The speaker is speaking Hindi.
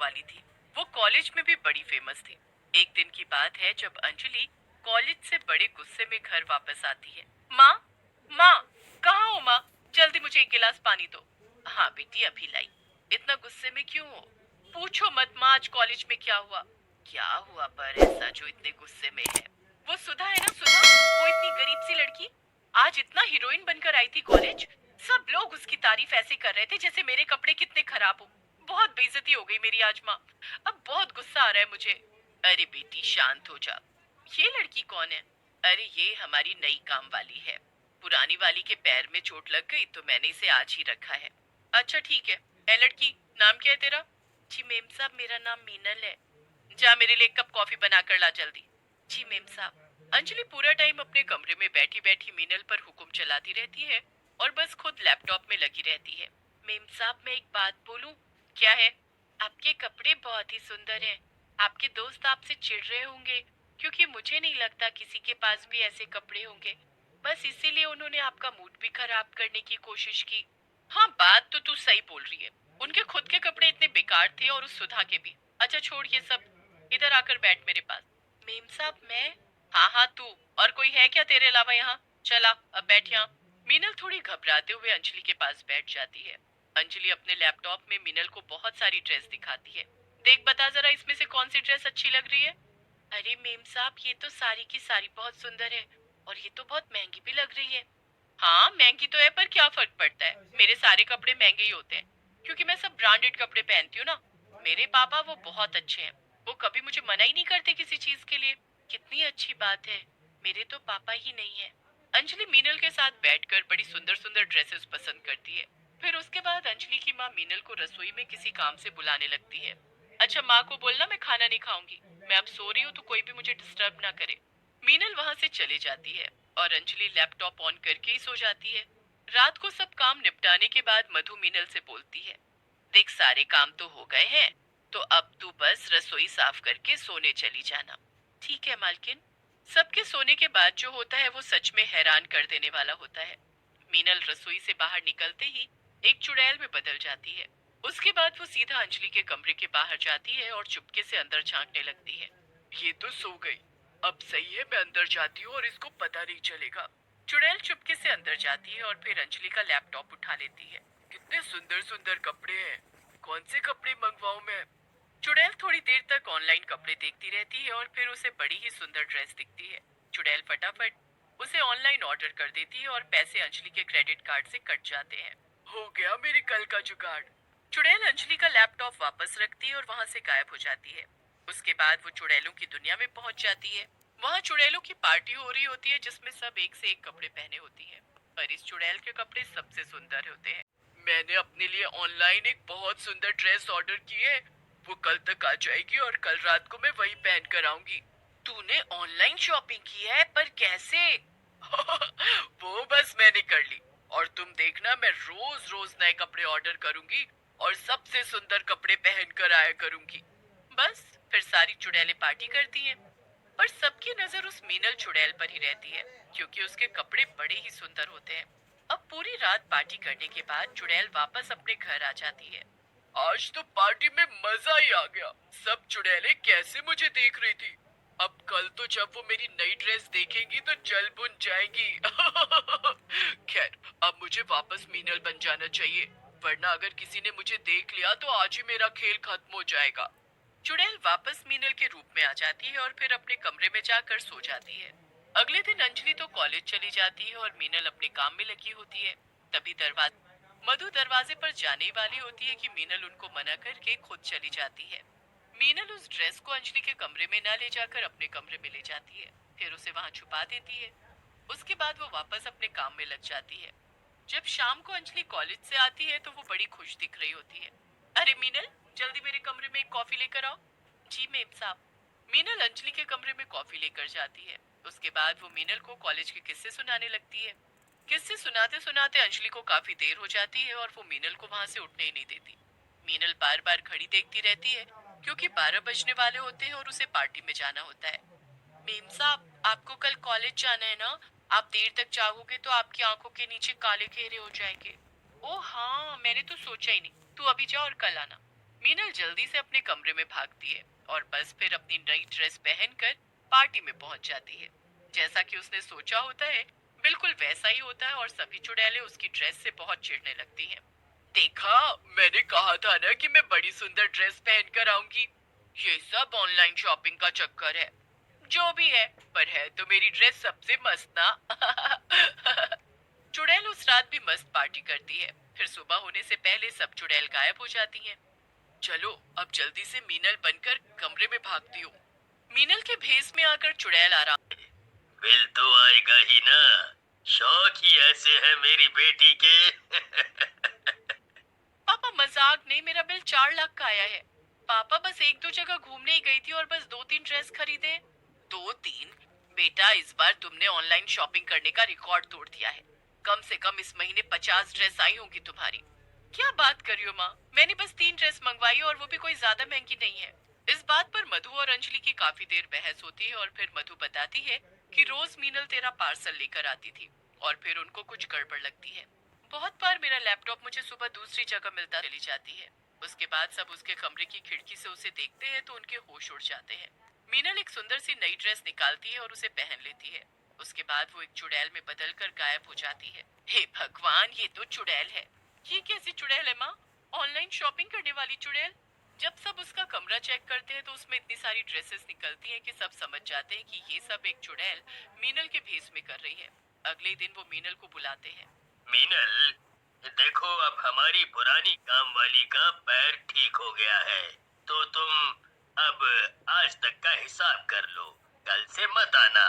वाली थी। वो कॉलेज में भी बड़ी फेमस थी। एक दिन की बात है जब अंजलि कॉलेज से बड़े गुस्से में घर वापस आती है। माँ, माँ, कहाँ हो माँ? जल्दी मुझे एक गिलास पानी दो। हाँ बेटी, अभी लाई। इतना गुस्से में क्यों हो? पूछो मत माँ, आज कॉलेज में क्या हुआ? क्या हुआ पर ऐसा जो इतने गुस्से में है? वो सुधा है ना, सुधा, वो इतनी गरीब सी लड़की, आज इतना हीरोइन बनकर आई थी कॉलेज। सब लोग उसकी तारीफ ऐसे कर रहे थे जैसे मेरे कपड़े कितने खराब हो। बहुत बेइज्जती हो गई मेरी आज माँ। अब बहुत गुस्सा आ रहा है मुझे। अरे बेटी शांत हो जा। ये लड़की कौन है? अरे ये हमारी नई काम वाली है। पुरानी वाली के पैर में चोट लग गई तो मैंने इसे आज ही रखा है। अच्छा ठीक है। ए लड़की, नाम क्या है तेरा? जी मेम साहब, मेरा नाम मीनल है। जा मेरे लिए एक कप कॉफी बना कर ला जल्दी। जी मेम साहब। अंजलि पूरा टाइम अपने कमरे में बैठी बैठी मीनल पर हुक्म चलाती रहती है और बस खुद लैपटॉप में लगी रहती है। मेम साहब, मैं एक बात बोलूं? क्या है? आपके कपड़े बहुत ही सुंदर हैं। आपके दोस्त आपसे चिढ़ रहे होंगे क्योंकि मुझे नहीं लगता किसी के पास भी ऐसे कपड़े होंगे। बस इसीलिए उन्होंने आपका मूड भी खराब करने की कोशिश की। हाँ, बात तो तू सही बोल रही है। उनके खुद के कपड़े इतने बेकार थे और उस सुधा के भी। अच्छा छोड़ ये सब, इधर आकर बैठ मेरे पास। मेम साहब मैं? हाँ हाँ तू। और कोई है क्या तेरे अलावा यहाँ? चला अब बैठ यहाँ। मीनल थोड़ी घबराते हुए अंजलि के पास बैठ जाती है। अंजलि अपने लैपटॉप में मीनल को बहुत सारी ड्रेस दिखाती है। देख बता जरा, इसमें से कौन सी ड्रेस अच्छी लग रही है? अरे मेम साहब, ये तो सारी की सारी बहुत सुंदर है और ये तो बहुत महंगी भी लग रही है। हाँ महंगी तो है पर क्या फर्क पड़ता है, मेरे सारे कपड़े महंगे ही होते हैं क्योंकि मैं सब ब्रांडेड कपड़े पहनती हूँ ना। मेरे पापा वो बहुत अच्छे हैं, वो कभी मुझे मना ही नहीं करते किसी चीज के लिए। कितनी अच्छी बात है, मेरे तो पापा ही नहीं है। अंजलि मीनल के साथ बैठकर बड़ी सुंदर सुंदर ड्रेसेस पसंद करती है। फिर उसके बाद अंजलि की माँ मीनल को रसोई में किसी काम से बुलाने लगती है। अच्छा माँ को बोलना मैं खाना नहीं खाऊंगी, मैं अब सो रही हूँ तो कोई भी मुझे डिस्टर्ब ना करे। मीनल वहां से चली जाती है और अंजलि लैपटॉप ऑन करके ही सो जाती है। रात को सब काम निपटाने के बाद मधु मीनल से बोलती है, देख सारे काम तो हो गए हैं, तो अब तू बस रसोई साफ करके सोने चली जाना। ठीक है मालकिन। सबके सोने के बाद जो होता है वो सच में हैरान कर देने वाला होता है। मीनल रसोई से बाहर निकलते ही एक चुड़ैल में बदल जाती है। उसके बाद वो सीधा अंजलि के कमरे के बाहर जाती है और चुपके से अंदर झांकने लगती है। ये तो सो गई। अब सही है, मैं अंदर जाती हूँ और इसको पता नहीं चलेगा। चुड़ैल चुपके से अंदर जाती है और फिर अंजलि का लैपटॉप उठा लेती है। कितने सुंदर सुंदर कपड़े हैं, कौन से कपड़े मंगवाऊं मैं? चुड़ैल थोड़ी देर तक ऑनलाइन कपड़े देखती रहती है और फिर उसे बड़ी ही सुंदर ड्रेस दिखती है। चुड़ैल फटाफट उसे ऑनलाइन ऑर्डर कर देती है और पैसे अंजलि के क्रेडिट कार्ड से कट जाते हैं। हो गया मेरे कल का जुगाड़। चुड़ैल अंजलि का लैपटॉप वापस रखती है और वहां से गायब हो जाती है। उसके बाद वो चुड़ैलों की दुनिया में पहुंच जाती है। वहां चुड़ैलों की पार्टी हो रही होती है जिसमें सब एक से एक कपड़े पहने होती हैं। पर इस चुड़ैल के कपड़े सबसे सुंदर होते हैं। मैंने अपने लिए ऑनलाइन एक बहुत सुंदर ड्रेस ऑर्डर की है, वो कल तक आ जाएगी और कल रात को मैं वही पहन कर आऊंगी। तूने ऑनलाइन शॉपिंग की है, पर कैसे? वो बस मैंने कर ली और तुम देखना, मैं रोज रोज नए कपड़े ऑर्डर करूंगी और सबसे सुंदर कपड़े पहन कर आया करूंगी। बस फिर सारी चुड़ैलें पार्टी करती हैं। पर सबकी नजर उस मीनल चुड़ैल पर ही रहती है क्योंकि उसके कपड़े बड़े ही सुंदर होते हैं। अब पूरी रात पार्टी करने के बाद चुड़ैल वापस अपने घर आ जाती है। आज तो पार्टी में मजा ही आ गया। सब चुड़ैलें कैसे मुझे देख रही थी। अब कल तो जब वो मेरी नई ड्रेस देखेंगी तो जल भुन जाएंगी। खैर, अब मुझे वापस मीनल बन जाना चाहिए, वरना अगर किसी ने मुझे देख लिया तो आज ही मेरा खेल खत्म हो जाएगा। चुड़ैल वापस मीनल के रूप में आ जाती है और फिर अपने कमरे में जाकर सो जाती है। अगले दिन अंजलि तो कॉलेज चली जाती है और मीनल अपने काम में लगी होती है। तभी मधु दरवाजे पर जाने वाली होती है कि मीनल उनको मना करके खुद चली जाती है। मीनल उस ड्रेस को अंजलि के कमरे में न ले जाकर अपने कमरे में ले जाती है, फिर उसे वहां छुपा देती है। उसके बाद वो वापस अपने काम में लग जाती है। जब शाम को अंजलि कॉलेज से आती है तो वो बड़ी खुश दिख रही होती है। अरे मीनल, जल्दी मेरे कमरे में एक कॉफी लेकर आओ। जी मेम साहब। मीनल अंजलि के कमरे में कॉफी लेकर जाती है। उसके बाद वो मीनल को कॉलेज के किस्से सुनाने लगती है। किस्से सुनाते सुनाते अंजलि को काफी देर हो जाती है और वो मीनल को वहां से उठने ही नहीं देती। मीनल बार बार घड़ी देखती रहती है क्योंकि 12 बजने वाले होते हैं और उसे पार्टी में जाना होता है। मेम साहब, आपको कल कॉलेज जाना है ना? आप देर तक जागोगे तो आपकी आंखों के नीचे काले घेरे हो जाएंगे। ओ हाँ, मैंने तो सोचा ही नहीं। तू अभी जा और कल आना। मीनल जल्दी से अपने कमरे में भागती है और बस फिर अपनी नई ड्रेस पहनकर पार्टी में पहुंच जाती है। जैसा कि उसने सोचा होता है, बिल्कुल वैसा ही होता है और सभी चुड़ैलें उसकी ड्रेस से बहुत चिढ़ने लगती हैं। देखा, मैंने कहा था ना कि मैं बड़ी सुंदर ड्रेस पहन कर आऊंगी। ये सब ऑनलाइन शॉपिंग का चक्कर है। जो भी है, पर है तो मेरी ड्रेस सबसे मस्त ना। चुड़ैल उस रात भी मस्त पार्टी करती है। फिर सुबह होने से पहले सब चुड़ैल गायब हो जाती हैं। चलो, अब जल्दी से मीनल बनकर कमरे में भागती हूँ। मीनल के भेस में आकर चुड़ैल आराम। बिल तो आएगा ही ना, शौक ही ऐसे है मेरी बेटी के। पापा मजाक नहीं, मेरा बिल 4 लाख का आया है। पापा बस एक दो जगह घूमने ही गई थी और बस 2-3 ड्रेस खरीदे। 2-3? बेटा, इस बार तुमने ऑनलाइन शॉपिंग करने का रिकॉर्ड तोड़ दिया है। कम से कम इस महीने 50 ड्रेस आई होंगी तुम्हारी। क्या बात कर रही हो माँ, मैंने बस 3 ड्रेस मंगवाई और वो भी कोई ज्यादा महंगी नहीं है। इस बात पर मधु और अंजलि की काफी देर बहस होती है और फिर मधु बताती है कि रोज मीनल तेरा पार्सल लेकर आती थी और फिर उनको कुछ गड़बड़ लगती है। बहुत बार मेरा लैपटॉप मुझे सुबह दूसरी जगह मिलता चली जाती है। उसके बाद सब उसके कमरे की खिड़की से उसे देखते हैं तो उनके होश उड़ जाते हैं। मीनल एक सुंदर सी नई ड्रेस निकालती है और उसे पहन लेती है। उसके बाद वो एक चुड़ैल में बदलकर गायब हो जाती है। हे भगवान, ये तो चुड़ैल है। ये कैसी चुड़ैल है माँ? ऑनलाइन शॉपिंग करने वाली चुड़ैल? जब सब उसका कमरा चेक करते हैं तो उसमें इतनी सारी ड्रेसेस निकलती हैं कि सब समझ जाते हैं कि ये सब एक चुड़ैल मीनल के भेस में कर रही है। अगले दिन वो मीनल को बुलाते हैं। मीनल, देखो अब हमारी पुरानी काम वाली का पैर ठीक हो गया है, तो तुम अब आज तक का हिसाब कर लो, कल से मत आना।